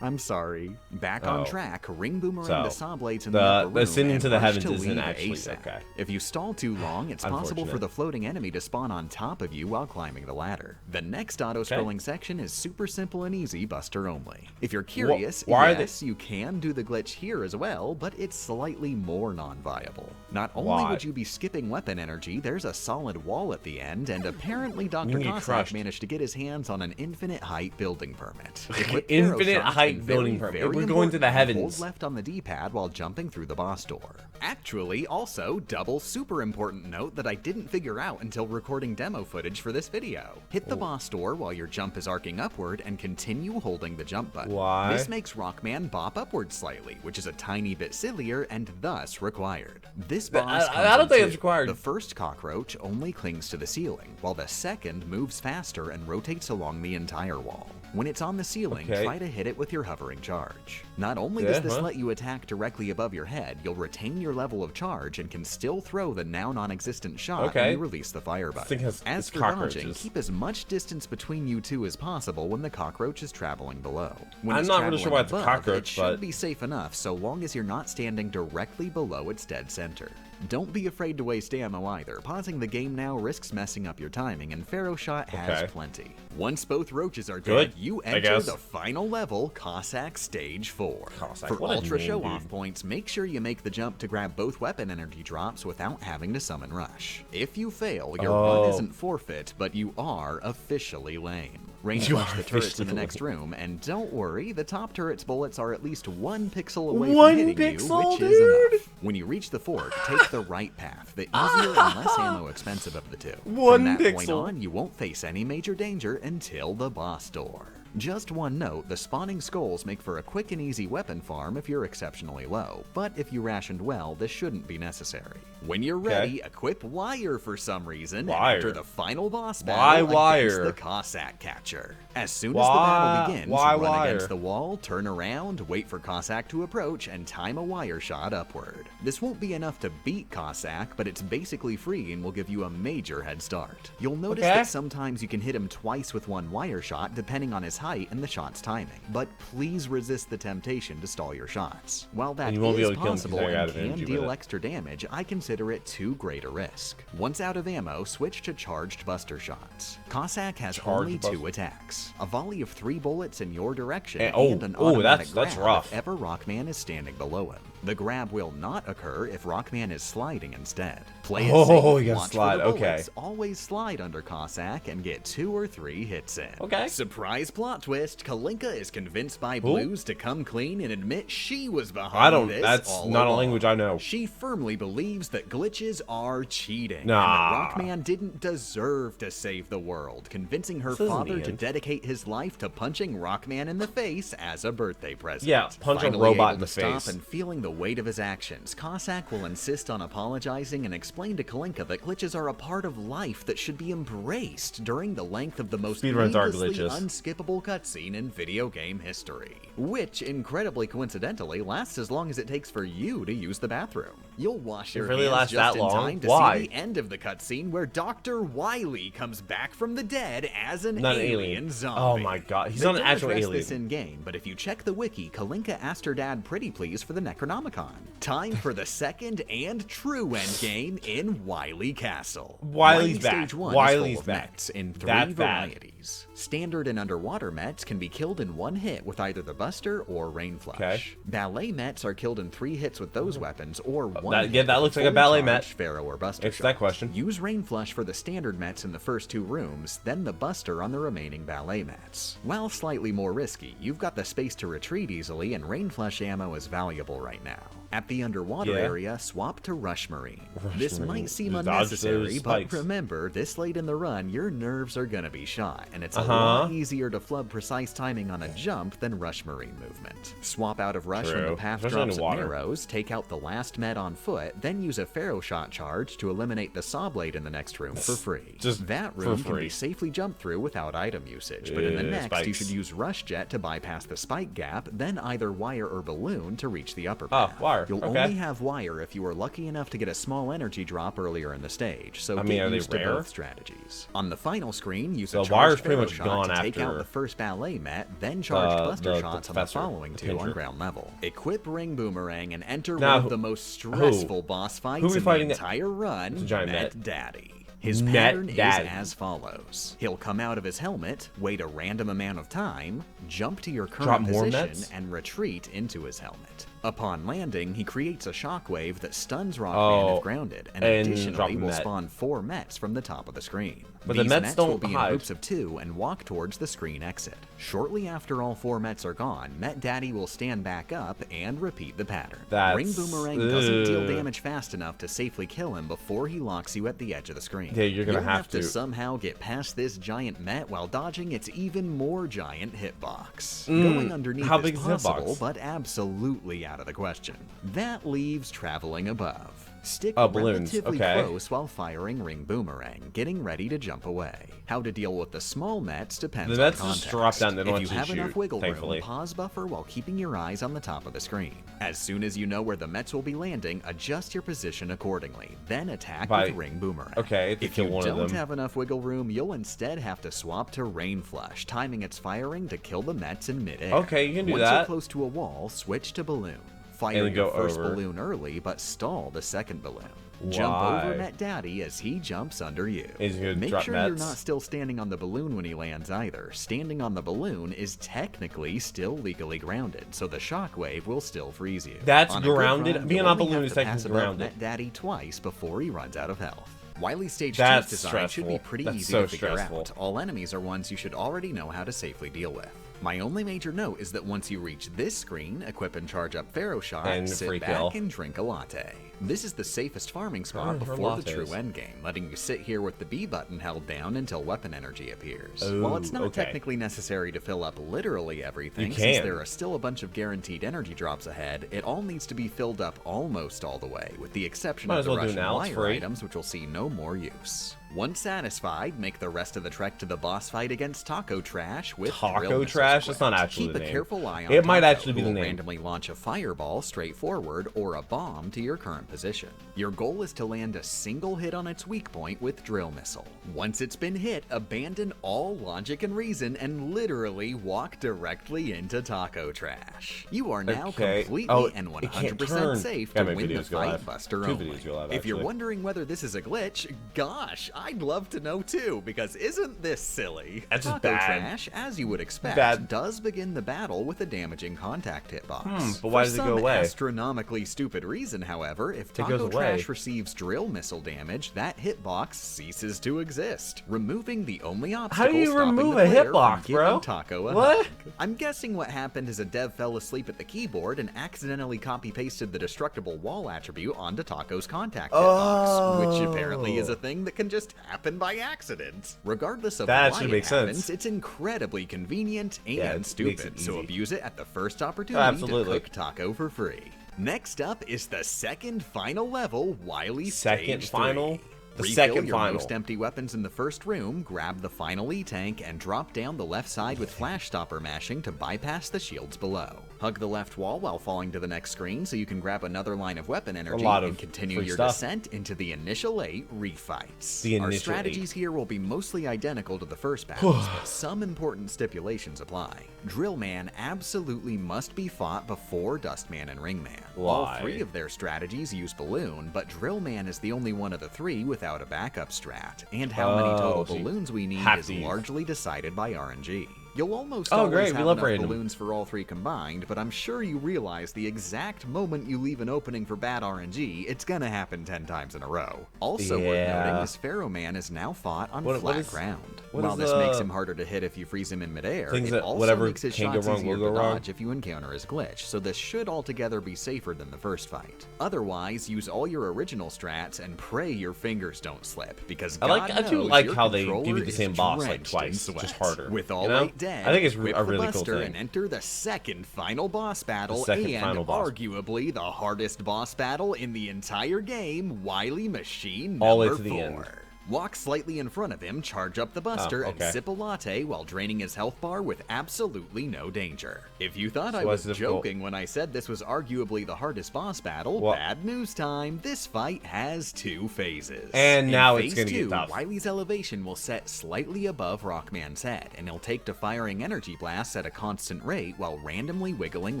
I'm sorry. Back on track, ring boomerang the saw blades in the upper room ascending to the heavens to isn't actually okay. If you stall too long, it's possible for the floating enemy to spawn on top of you while climbing the ladder. The next auto-scrolling section is super simple and easy, buster only. If you're curious, yes, you can do the glitch here as well, but it's slightly more non-viable. Not only would you be skipping weapon energy, there's a solid wall at the end, and apparently Dr. Cossack managed to get his hands on an infinite height building permit. Infinite height building permit. We're going to the heavens. Hold left on the D-pad while jumping through the boss door. Actually, also, double super important note that I didn't figure out until recording demo footage for this video. Hit the boss door while your jump is arcing upward and continue holding the jump button. This makes Rockman bop upward slightly, which is a tiny bit sillier and thus required. This boss I don't think it's required. The first cockroach only clings to the ceiling, while the second moves faster and rotates along the entire wall. When it's on the ceiling, try to hit it with your hovering charge. Not only does this let you attack directly above your head, you'll retain your level of charge and can still throw the now non-existent shot when you release the fire button. As for dodging, keep as much distance between you two as possible when the cockroach is traveling below. When I'm not really sure why it's a cockroach, it should be safe enough so long as you're not standing directly below its dead center. Don't be afraid to waste ammo either. Pausing the game now risks messing up your timing, and Pharaoh Shot has plenty. Once both roaches are dead, you enter the final level, Cossack Stage 4. For ultra show-off points, make sure you make the jump to grab both weapon energy drops without having to summon Rush. If you fail, your run isn't forfeit, but you are officially lame. Range flush the turrets in the next room, and don't worry, the top turret's bullets are at least 1 pixel away from hitting you, which is enough. When you reach the fork, take the right path, the easier and less ammo expensive of the two. From that point on, you won't face any major danger until the boss door. Just one note, the spawning skulls make for a quick and easy weapon farm if you're exceptionally low, but if you rationed well, this shouldn't be necessary. When you're ready, equip Wire for some reason, and enter the final boss battle against the Cossack Catcher. As soon as the battle begins, run against the wall, turn around, wait for Cossack to approach, and time a wire shot upward. This won't be enough to beat Cossack, but it's basically free and will give you a major head start. You'll notice that sometimes you can hit him twice with one wire shot, depending on his height and the shot's timing, but please resist the temptation to stall your shots. While that is possible and can deal extra damage, I consider it too great a risk. Once out of ammo, switch to charged buster shots. Cossack has only 2 attacks. A volley of 3 bullets in your direction and an automatic grab if ever Rockman is standing below him. The grab will not occur if Rockman is sliding instead. Play it safe, you watch slide. for the bullets, always slide under Cossack and get 2 or 3 hits in. Surprise plot twist, Kalinka is convinced by Blues to come clean and admit she was behind this that's not a language I know. She firmly believes that glitches are cheating, and that Rockman didn't deserve to save the world, convincing her father to dedicate his life to punching Rockman in the face as a birthday present. Yeah, punch a robot in the face. And feeling the weight of his actions, Cossack will insist on apologizing and explain to Kalinka that glitches are a part of life that should be embraced during the length of the most needlessly unskippable cutscene in video game history, which, incredibly coincidentally, lasts as long as it takes for you to use the bathroom. You'll wash your hands just in time to see the end of the cutscene where Dr. Wily comes back from the dead as an alien zombie. Oh my god, he's not an actual alien. This in game, but if you check the wiki, Kalinka asked her dad pretty please for the Necronomicon. Time for the second and true end game in Wily Castle. Wily's back. Stage 1 Wily's is full of back. mechs in 3 varieties. Standard and underwater mechs can be killed in 1 hit with either the Buster or Rain Flush. Ballet mechs are killed in 3 hits with those weapons or 1 hit that looks like a ballet mech. Pharaoh or Buster It's that question. Use Rain Flush for the standard mechs in the first 2 rooms, then the Buster on the remaining ballet mechs. While slightly more risky, you've got the space to retreat easily, and Rain Flush ammo is valuable right now. At the underwater area, swap to Rush Marine. This might seem unnecessary, but remember, this late in the run, your nerves are gonna be shot, and it's a lot easier to flub precise timing on a jump than Rush Marine movement. Swap out of Rush when the path drops and narrows, take out the last med on foot, then use a Pharaoh shot charge to eliminate the saw blade in the next room for free. That room can be safely jumped through without item usage, but in the next, you should use Rush Jet to bypass the spike gap, then either Wire or Balloon to reach the upper path. You'll only have Wire if you are lucky enough to get a small energy drop earlier in the stage, so get used to both strategies. On the final screen, use a charged Pharaoh shot to take out the first ballet met, then charged Buster shots on the following 2 on ground level. Equip Ring Boomerang and enter one of the most stressful boss fights in the entire run, Met Daddy. His pattern is as follows. He'll come out of his helmet, wait a random amount of time, jump to your current position, and retreat into his helmet. Upon landing, he creates a shockwave that stuns Rockman if grounded, and additionally will spawn 4 Mets from the top of the screen. But These the Mets Mets don't will be hide. in groups of 2 and walk towards the screen exit. Shortly after all 4 Mets are gone, Met Daddy will stand back up and repeat the pattern. Ring Boomerang doesn't deal damage fast enough to safely kill him before he locks you at the edge of the screen. Yeah, you're gonna have to somehow get past this giant Met while dodging its even more giant hitbox. Going underneath is possible, but absolutely out of the question. That leaves traveling above. Stick relatively close while firing Ring Boomerang, getting ready to jump away. How to deal with the small Mets depends on context. Just drop down, they don't if you have enough wiggle room, pause buffer while keeping your eyes on the top of the screen. As soon as you know where the Mets will be landing, adjust your position accordingly, then attack with Ring Boomerang. If you don't have enough wiggle room, you'll instead have to swap to Rain Flush, timing its firing to kill the Mets in midair. Okay, you can do that. Once you're close to a wall, switch to Balloon. Fire your first balloon early, but stall the second balloon. Jump over Met Daddy as he jumps under you. Make sure you're not still standing on the balloon when he lands either. Standing on the balloon is technically still legally grounded, so the shockwave will still freeze you. That's grounded? Being on a balloon is technically grounded. Met Daddy twice before he runs out of health. Wily Stage 2's design should be pretty easy to figure out. All enemies are ones you should already know how to safely deal with. My only major note is that once you reach this screen, equip and charge up Pharaoh Shot, And sit free back kill. and drink a latte. This is the safest farming spot for before the lattes. true endgame, letting you sit here with the B button held down until weapon energy appears. Ooh, While it's not okay. technically necessary to fill up literally everything, You since can. there are still a bunch of guaranteed energy drops ahead, it all needs to be filled up almost all the way, with the exception Might of as the well do it Russian now, it's wire free. items, which will see no more use. Once satisfied, make the rest of the trek to the boss fight against Taco Trash with drill Taco missiles Trash? That's not equipped. actually Keep the a name. careful eye on It might Taco, actually be who the will name. randomly launch a fireball straight forward or a bomb to your current position. Your goal is to land a single hit on its weak point with drill missile. Once it's been hit, abandon all logic and reason and literally walk directly into Taco Trash. You are now Okay. completely Oh, and it can't 100% turn. safe Yeah, to my win the videos go fight, live. Buster 2 only. videos go live, If you're actually. wondering whether this is a glitch, gosh, I'd love to know too, because isn't this silly? That's just Taco bad. Trash, as you would expect, Bad. does begin the battle with a damaging contact hitbox. but why For does it go some away? astronomically stupid reason, however, if goes Taco away. Trash receives drill missile damage, that hitbox ceases to exist, removing the only obstacle How do you stopping remove the a player from hitbox, giving bro? Taco a What? hug. I'm guessing what happened is a dev fell asleep at the keyboard and accidentally copy-pasted the destructible wall attribute onto Taco's contact hitbox, which apparently is a thing that can just happen by accident. Regardless of That why actually it makes happens, sense. it's incredibly convenient and Yeah, it makes stupid, it so easy. abuse it at the first opportunity to Absolutely. cook Taco for free. Next up is the second final level, Wily Second Stage final? 3. The Refill second your final. most empty weapons in the first room, grab the final E-tank, and drop down the left side with flash stopper mashing to bypass the shields below. Hug the left wall while falling to the next screen so you can grab another line of weapon energy lot of and continue free your stuff. descent into the initial 8 refights. The Our initial strategies here will be mostly identical to the first battles, but some important stipulations apply. Drillman absolutely must be fought before Dustman and Ringman. All Why? 3 of their strategies use Balloon, but Drillman is the only one of the 3 without a backup strat, and how many total so you balloons we need have is to use- largely decided by RNG. You'll almost Oh, always great, we have love enough random. balloons for all 3 combined, but I'm sure you realize the exact moment you leave an opening for bad RNG, it's gonna happen 10 times in a row. Also worth Yeah. noting is Pharaoh Man is now fought on What flat is- ground. what While is, this makes him harder to hit if you freeze him in midair, things it that also whatever makes his can go shots wrong easier will to go wrong? dodge if you encounter his glitch, so this should altogether be safer than the first fight. Otherwise, use all your original strats and pray your fingers don't slip, because I do knows like your how they give you controller the is same boss like drenched twice, in just sweat. harder. With all you know? 8 dead, I think it's whip a the really cool Buster thing. and enter the second final boss battle, second and final boss. arguably the hardest boss battle in the entire game, Wily Machine All the way number to the 4. end. Walk slightly in front of him, charge up the Buster, okay. and sip a latte while draining his health bar with absolutely no danger. If you thought I why was is it difficult? joking when I said this was arguably the hardest boss battle, What? bad news time. This fight has 2 phases. And In now it's phase gonna get 2, tough. Wily's elevation will set slightly above Rockman's head, and he'll take to firing energy blasts at a constant rate while randomly wiggling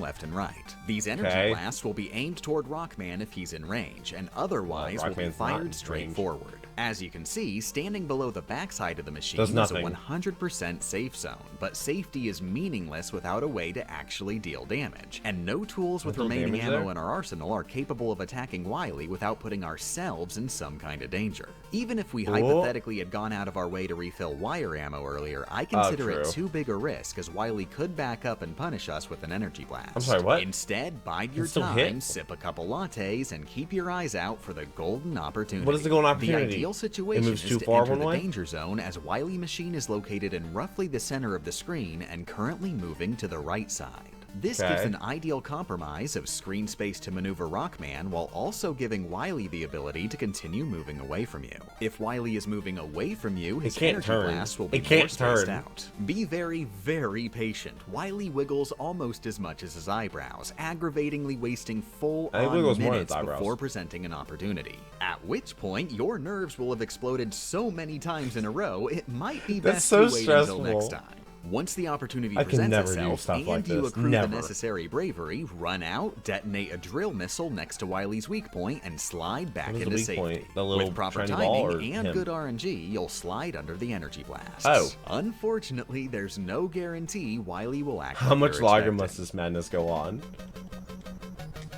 left and right. These energy Okay. blasts will be aimed toward Rockman if he's in range, and otherwise will be Rockman's not in fired straight range. forward. As you can see, standing below the backside of the machine Does is a nothing. 100% safe zone, but safety is meaningless without a way to actually deal damage. And no tools with Deal remaining damage ammo there? in our arsenal are capable of attacking Wily without putting ourselves in some kind of danger. Even if we hypothetically had gone out of our way to refill wire ammo earlier, I consider it true. too big a risk, as Wily could back up and punish us with an energy blast. I'm sorry, what? Instead, bide your still time, hit? sip a couple lattes, and keep your eyes out for the golden opportunity. What is the golden opportunity? The ideal It situation moves is too to far enter one the way? danger zone, as Wily Machine is located in roughly the center of the screen and currently moving to the right side. This gives Okay. an ideal compromise of screen space to maneuver Rockman while also giving Wily the ability to continue moving away from you. If Wily is moving away from you, his can't energy turn. blast will be It can't more spaced turn. out. Be very, very patient. Wily wiggles almost as much as his eyebrows, aggravatingly wasting full I think it wiggles on more than minutes his eyebrows. before presenting an opportunity. At which point, your nerves will have exploded so many times in a row, it might be That's best so to wait until stressful. next time. Once the opportunity I can presents never do itself stuff and like you this. accrue Never. the necessary bravery, run out, detonate a drill missile next to Wily's weak point, and slide back What is the into weak safety. point? The little With proper shiny ball timing or and him? good RNG, you'll slide under the energy blast. Oh. Unfortunately, there's no guarantee Wily will act How like much you're longer expecting. must this madness go on?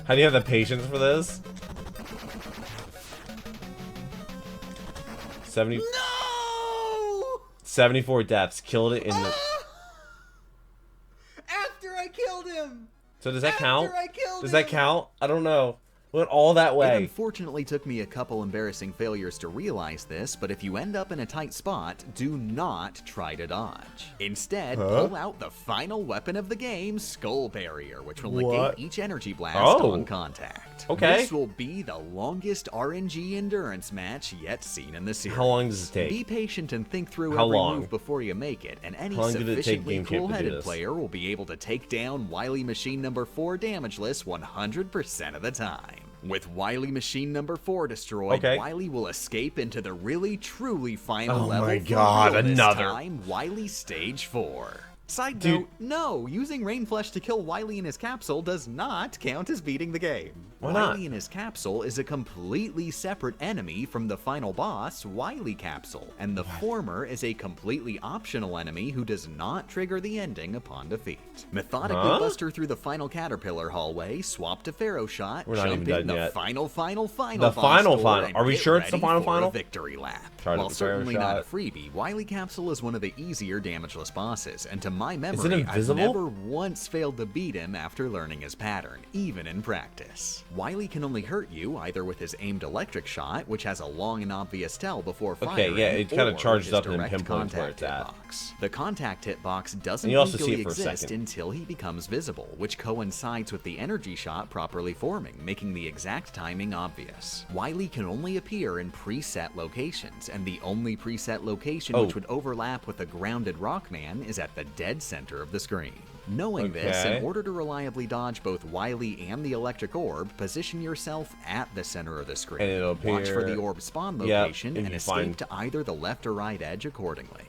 How do you have the patience for this? 70, No! 74 deaths. Killed it in the... So does that count? I killed Does that him. count? I don't know. Went all that It way. unfortunately took me a couple embarrassing failures to realize this, but if you end up in a tight spot, do not try to dodge. Instead, pull out the final weapon of the game, Skull Barrier, which will negate each energy blast on contact. Okay. This will be the longest RNG endurance match yet seen in the series. How long does it take? Be patient and think through How every long? move before you make it, and any How long did it take sufficiently Gamechamp to do cool-headed this? player will be able to take down Wily Machine number 4 damageless 100% of the time. With Wily Machine number 4 destroyed, Wily will escape into the really truly final level. Oh my god, for real this another. time, Wily Stage 4. Side note, no, using Rain Flesh to kill Wily in his capsule does not count as beating the game. Why not? Wily in his capsule is a completely separate enemy from the final boss, Wily Capsule, and the former is a completely optional enemy who does not trigger the ending upon defeat. Methodically buster through the final caterpillar hallway, swap to Pharaoh Shot, jump in the final The boss door, and Are we get sure it's the ready for final? a victory lap. Try While the Pharaoh certainly not a Shot. freebie, Wily Capsule is one of the easier damageless bosses, and to my Is it memory, I've invisible? never once failed to beat him after learning his pattern, even in practice. Wily can only hurt you either with his aimed electric shot, which has a long and obvious tell before firing, Okay, yeah, it kind of or charges his up and direct pinpoints where contact it's at. hitbox. The contact hitbox doesn't And you also see legally it for a exist second. until he becomes visible, which coincides with the energy shot properly forming, making the exact timing obvious. Wily can only appear in preset locations, and the only preset location which would overlap with the grounded Rockman is at the dead center of the screen. Knowing this, in order to reliably dodge both Wily and the electric orb, position yourself at the center of the screen. And it'll appear... Watch for the orb spawn Yep, location and escape fine. to either the left or right edge accordingly.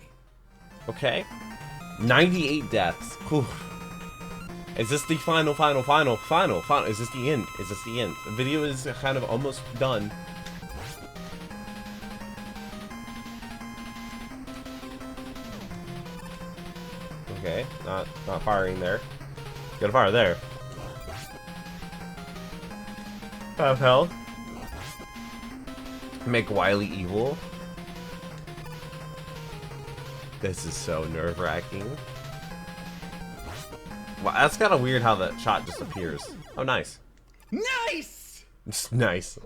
Okay. 98 deaths. Whew. Is this the final? Is this the end? Is this the end? The video is kind of almost done. Okay, not firing there. Gotta fire there. 5 health. Make Wily evil. This is so nerve-wracking. Wow, that's kind of weird how that shot just appears. Oh, nice. Nice! It's nice. Is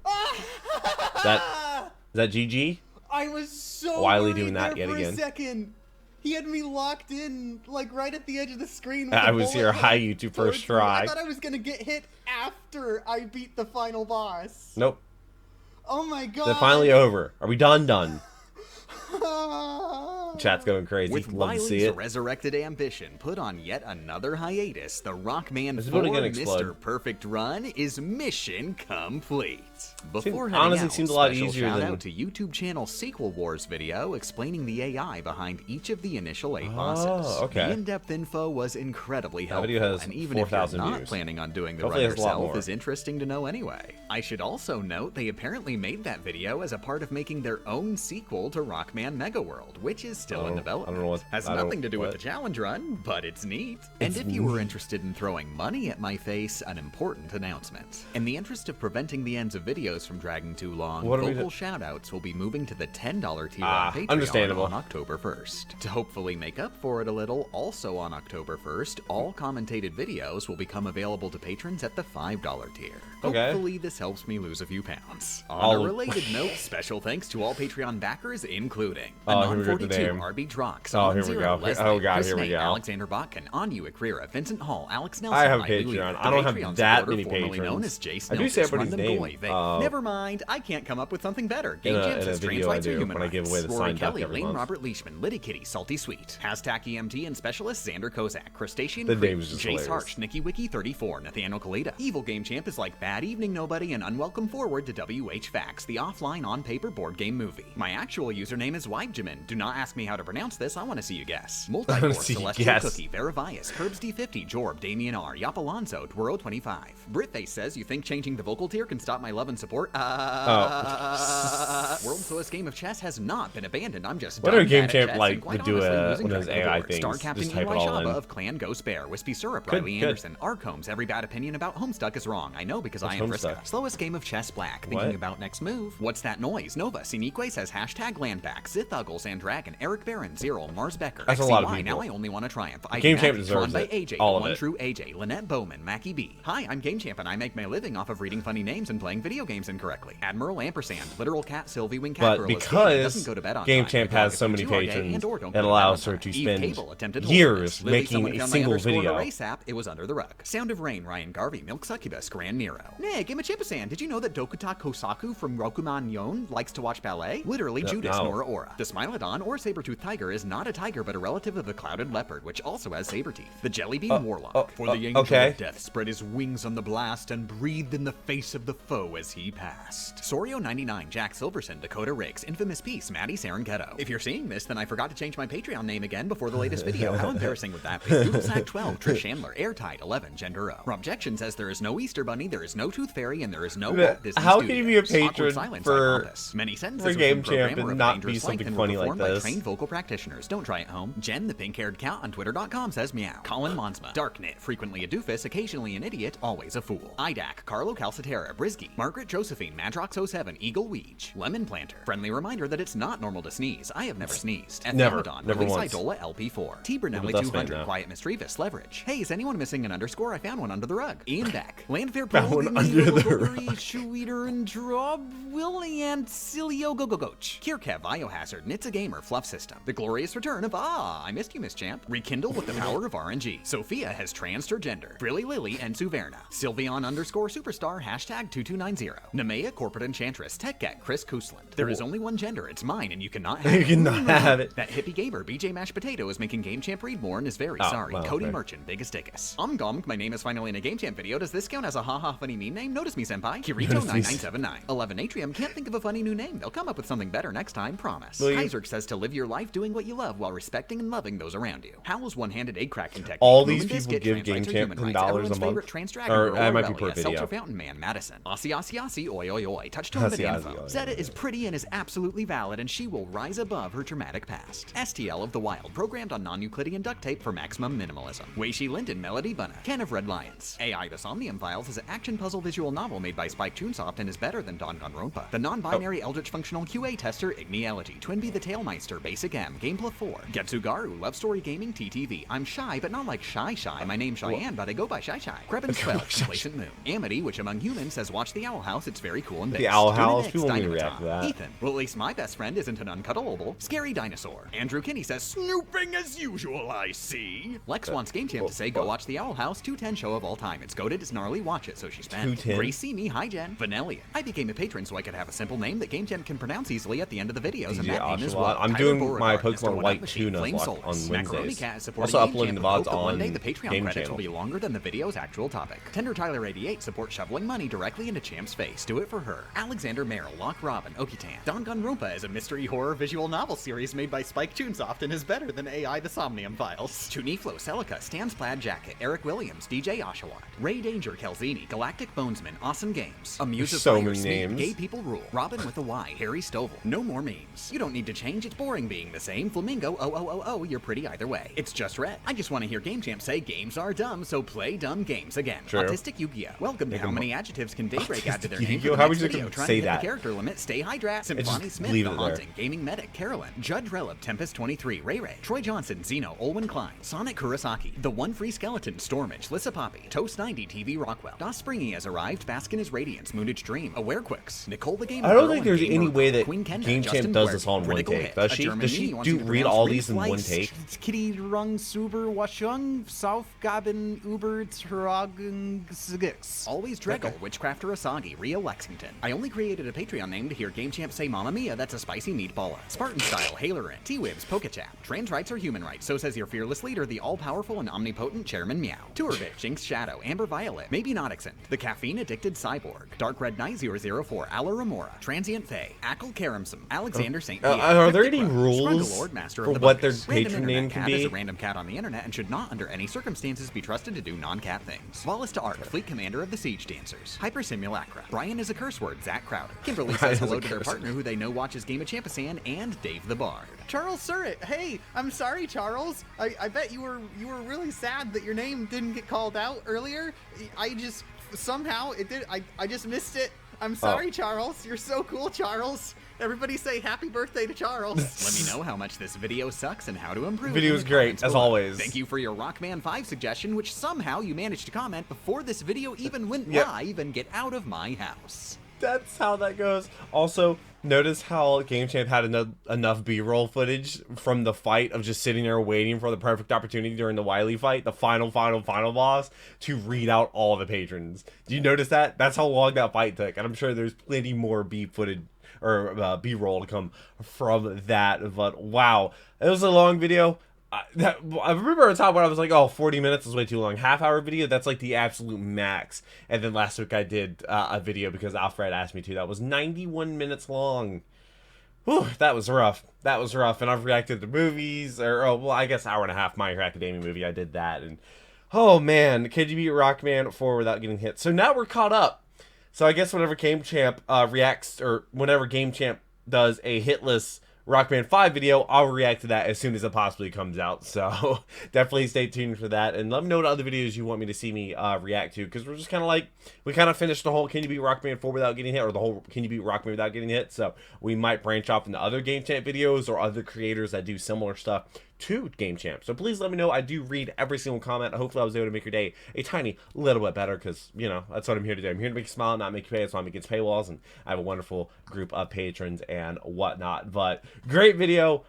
that GG? I was so Wily worried doing that there yet for again. a second. He had me locked in, like, right at the edge of the screen. With I the was bullet here, hi, headed YouTube, towards first me. try. I thought I was gonna get hit after I beat the final boss. Nope. Oh my god. Is it finally over? Are we done? Chat's going crazy. With Love to see Wily's it. resurrected ambition put on yet another hiatus, the Rockman Is the 4 building gonna explode? Mr. Perfect Run is mission complete. Before Seemed- heading honestly out, seemed a lot special easier shout than- out to YouTube channel Sequel Wars video explaining the AI behind each of the initial 8 bosses. okay. The in-depth info was incredibly helpful, video has and even if you're 4,000 not views. planning on doing the Hopefully run it has a lot yourself, more. is interesting to know anyway. I should also note they apparently made that video as a part of making their own sequel to Rockman Mega World, which is still in development. I don't know what- Has I don't- nothing to do with what? the challenge run, but it's neat. It's And if you were neat. interested in throwing money at my face, an important announcement. In the interest of preventing the ends of videos from dragging too long, What are we vocal shoutouts will be moving to the $10 tier Ah, on Patreon understandable. on October 1st. To hopefully make up for it a little, also on October 1st, all commentated videos will become available to patrons at the $5 tier. Okay. Hopefully this helps me lose a few pounds. On I'll- a related note, special thanks to all Patreon backers, including Oh, here we go with the Anon42, name. RB Drox, Oh, here we Zero, go. Leslie, Oh, God, Chris here we Nate, go. Alexander Botkin, Anu Akrira, Vincent Hall, Alex Nelson, I have a Ivy Patreon. Weaver, I don't have Patreon that supporter many formerly known patrons. as Jace I do say Nelson, everybody's Random name, Boy, Vic. Never mind, I can't come up with something better. in a Gamechamp says video trans I rights are do human when I give away rights. the Rory signed duck Kelly, every Lane month. Robert Leishman, Liddy Kitty, Salty Sweet, Hashtag EMT and Specialist, Xander Kozak, Crustacean The Creep, name's just Jace hilarious. Harsh, Nikki Wiki 34, Nathaniel Kalita. Evil Game Champ is like Bad Evening Nobody and Unwelcome Forward to WH Facts, the offline on-paper board game movie. My actual username is Wigejamin. Do not ask me how to pronounce this, I want to see you guess. Multicore, see you Celestial guess. Cookie, Veravias, Curbs D50, Jorb, Damien R, Yop Alonso, Dwaro25. Britface says, you think changing the vocal tier can stop my love and support? World's slowest game of chess has not been abandoned. I'm just Why done don't Game bad at Champ, chess like, and quite would do honestly a- losing one of those track the AI board. things, Star just Captain type it Eli all Shaba in. of Clan Ghost Bear, Wispy Syrup, Good, Riley good. Anderson, Arcombs, every bad opinion about Homestuck is wrong. I know because I am What's Friska. Homestuck? Slowest game of chess black. What? Thinking about next move. What's that noise? Nova, Sinique says hashtag landback. Sith Uggles and Dragon. Eric Eric Barron, Zero, Mars Becker. That's a lot of XCY, people. Now I only want to triumph. Game Champ Drawn deserves by it. AJ, All the of one it. true AJ, Lynette Bowman, Mackie B. Hi, I'm Game Champ, and I make my living off of reading funny names and playing video games incorrectly. Admiral Ampersand, Literal Cat, Sylvie Wing Cat But Girl because go to bed on Game time. Champ The dog has is so too many gay patrons, and/or don't it go to bed allows on her to time. Eve spend Cable attempted years holiness. Lily, making someone a found my single underscore video. erase app. It was under the rug. Sound of Rain, Ryan Garvey, Milk Succubus, Grand Nero. Nick, Gamechamp3000, did you know that Dokuta Kosaku from Rockman Yon likes to watch ballet? Literally Judas no. Nora Ora. The Smilodon or saber-toothed tiger is not a tiger but a relative of the clouded leopard, which also has saber teeth. The Jellybean Warlock. For the angel of death spread his wings on the blast and breathed in the face of the foe as he passed. Sorio99, Jack Silverson, Dakota Riggs, Infamous Peace, Maddie Sarenketo. If you're seeing this, then I forgot to change my Patreon name again before the latest video. How embarrassing would that be? Googlesack12, Trish Chandler, Airtide 11, Gendero. Robjection says there is no Easter Bunny, there is no Tooth Fairy, and there is no Walt Disney How can you be a Studios. patron Awkward silence for- on Compass. Many sentences for within Game program Champ are and of not dangerous be something length and funny were like performed by this? trained vocal practitioners. Don't try it home. Jen, the pink-haired cat on Twitter.com says meow. Colin Monsma. Darknit, frequently a doofus, occasionally an idiot, always a fool. Idak, Carlo Calcitera, Brisky, Margaret Josephine, Madrox07, Eagle Weege, Lemon Planter. Friendly reminder that it's not normal to sneeze. I have never sneezed. Never. Ethelodon, Never Release once. Idola LP4. T Brunelli That's fine 200, now. Quiet Mischievous, Leverage. Hey, is anyone missing an underscore? I found one under the rug. Ian Beck. Landfair Found one Pro, under the rug. Shoe Eater and Drob, Willie and Cilio Gogogoch. Kirkev, Biohazard, Nitsa Gamer, Fluff System. The glorious return of I missed you, Miss Champ. Rekindle with the power of RNG. Sophia has transed her gender. Frilly Lily and Suverna. Sylveon underscore superstar, hashtag 2290. Nemea, Corporate Enchantress, Tech Cat, Chris Koosland. There is only one gender, it's mine, and you cannot have You it. cannot have it. That hippie gamer, BJ Mashed Potato, is making Game Champ read more and is very sorry. well, Cody okay. Merchant, Biggest Dickus. Gomk, my name is finally in a Game Champ video. Does this count as a haha funny meme name? Notice me, senpai. Kirito9979. 11 Atrium, can't think of a funny new name. They'll come up with something better next time, promise. Will you- Kaiser says to live your life doing what you love while respecting and loving those around you. Howl's one-handed egg cracking technique. All these Moomin people Biscuit, give trans Game rights are Champ human rights. $10 a Everyone's month. favorite trans dragon Or, girl, it might be Aurelia, per video. Seltzer Fountain Man, Madison. Asi, oi oi oi. Touchtone Asi, banana asi, phone. oi, Zeta oi, is pretty and is absolutely valid, and she will rise above her traumatic past. STL of the Wild, programmed on non-Euclidean duct tape for maximum minimalism. Weishi Linden, Melody Bunna. Ken of Red Lions. AI The Somnium Files is an action puzzle visual novel made by Spike Chunsoft and is better than Danganronpa. The non-binary Eldritch Functional QA Tester, Igniology. Twinbee the Tailmeister, Basic M, Gameplay 4. Getsugaru, Love Story Gaming, TTV. I'm shy, but not like Shy. My name's Cheyenne, but I go by Shy. Krebin 12, Complacent Moon. Amity, which among humans says watch the Owl House, it's very cool and The big. Owl House? Student X, People need to Dynamaton. react to that. Ethan, well at least my best friend isn't an uncuddleable. Scary Dinosaur. Andrew Kinney says, snooping as usual, I see. Lex wants Game Champ to say, go watch the Owl House 210 show of all time. It's goated, it's gnarly, watch it, so she spent. 210? Grace See Me, hi Jen. Vanellian. I became a patron so I could have a simple name that Game Champ can pronounce easily at the end of the videos, and DJ that name is Ocelot. what? I'm Tyler doing my Beauregard, Pokemon Mr. White Machine, Tuna Flame on Soulless. Wednesdays. Macaroni Cat is supporting Also Game uploading Champ the and VODs hope that one day on the Patreon Game credits Channel. will be longer than the video's actual topic. Tender Tyler 88 supports shoveling money directly into Champ's face. Do it for her. Alexander Merrill, Lock Robin, Okitan. Danganronpa is a mystery horror visual novel series made by Spike Chunsoft and is better than AI The Somnium Files. Tuniflo, Celica, Stan's Plaid Jacket, Eric Williams, DJ Oshawott, Ray Danger, Kelzini, Galactic Bonesman, Awesome Games, Amuse There's of so Fire, many Smeed, names. Gay People Rule, Robin with a Y, Harry Stovall. No more memes. You don't need to change, it's boring being the same. Flamingo, you're pretty either way. It's just red. I just want to hear Game Champ say games are dumb, so play dumb games again. True. Autistic Yu-Gi-Oh! Welcome to How Many Adjectives Can Daybreak add to their Autistic name for Yu-Gi-Oh! the How next would you video, trying say to hit that? the character limit, stay hydrat. Symphony just Smith, leave The it there. Haunting, Gaming Medic, Carolyn, Judge Relib, Tempest 23, Ray Ray, Troy Johnson, Zeno, Olwen Klein, Sonic Kurosaki, The One Free Skeleton, Stormage, Lissa Poppy, Toast 90, TV Rockwell, Das Springy has arrived, Bask in His Radiance, Moonage Dream, Awarequicks, Nicole the Gamer I don't Girl, think and there's Gamer any way Girl, that Queen Kenda, Game Justin Champ does Guerdy, this all in one Critical take. Hit, Does a she? German Does mini she wants you to read pronounce all these in one Riesleis, take? Kitty Rung Suber Washung South Gaben Uber Turagen Six. Always Dregal, Witchcrafter Asagi, Ria Lexington. I only created a Patreon name to hear Game Champ say Mamma Mia, that's a spicy meatballa. Spartan Style, Hailerin, T-Wibs, Pokechap. Trans rights are human rights, so says your fearless leader, the all-powerful and omnipotent Chairman Meow. Tourbit, Jinx Shadow, Amber Violet, Maybe Not Accent, The Caffeine-Addicted Cyborg, Dark Red Knight 004, Ala Remora, Transient Fae, Ackle Karamsum, Alexander St. Pierre. Are there any Cryptic Lord, rules Scrugglord, Master for of the what their Bungus. Random patron Internet name can Cat is be? a random cat on the internet and should not under any circumstances be trusted to do non-cat things. Wallace to Art, Fleet Commander of the Siege Dancers. Hyper Simulacra. Brian is a curse word, Zach Crowder. Kimberly Brian says is a hello to their curse partner who they know watches Gamechamp3000 and Dave the Bard. Charles Surratt. Hey, I'm sorry, Charles. I bet you were really sad that your name didn't get called out earlier. I just somehow it did. I just missed it. I'm sorry, Charles. You're so cool, Charles. Everybody say happy birthday to Charles. Let me know how much this video sucks and how to improve. Video is great, as always. Thank you for your Rockman5 suggestion, which somehow you managed to comment before this video even went live and get out of my house. That's how that goes. Also, notice how Gamechamp had enough B-roll footage from the fight of just sitting there waiting for the perfect opportunity during the Wily fight, the final boss, to read out all the patrons. Do you notice that? That's how long that fight took, and I'm sure there's plenty more B footage or B-roll to come from that. But wow, it was a long video. I remember a time when I was like, oh, 40 minutes is way too long. Half-hour video, that's like the absolute max. And then last week I did a video because Alfred asked me to. That was 91 minutes long. Whew, that was rough. That was rough. And I've reacted to movies, or, oh, well, I guess hour and a half, My Hero Academia movie. I did that. And, oh, man, could you beat Rockman 4 without getting hit? So now we're caught up. So I guess whenever Gamechamp reacts, or whenever Gamechamp does a hitless Rockman 5 video, I'll react to that as soon as it possibly comes out. So definitely stay tuned for that, and let me know what other videos you want me to see me react to, because we're just kind of like, we kind of finished the whole Can You Beat Rockman 4 without getting hit, or the whole Can You Beat Rockman without getting hit. So we might branch off into other Gamechamp videos or other creators that do similar stuff to Gamechamp. So please let me know. I do read every single comment. Hopefully I was able to make your day a tiny little bit better, because, you know, that's what I'm here to do. I'm here to make you smile, not make you pay. That's why I'm against paywalls, and I have a wonderful group of patrons and whatnot. But great video.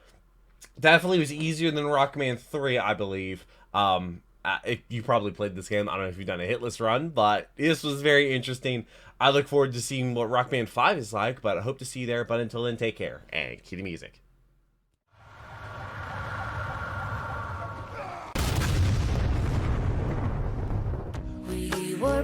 Definitely was easier than Rockman 3, I believe. You probably played this game. I don't know if you've done a hitless run, but this was very interesting. I look forward to seeing what Rockman 5 is like, but I hope to see you there. But until then, take care and cue the music. We were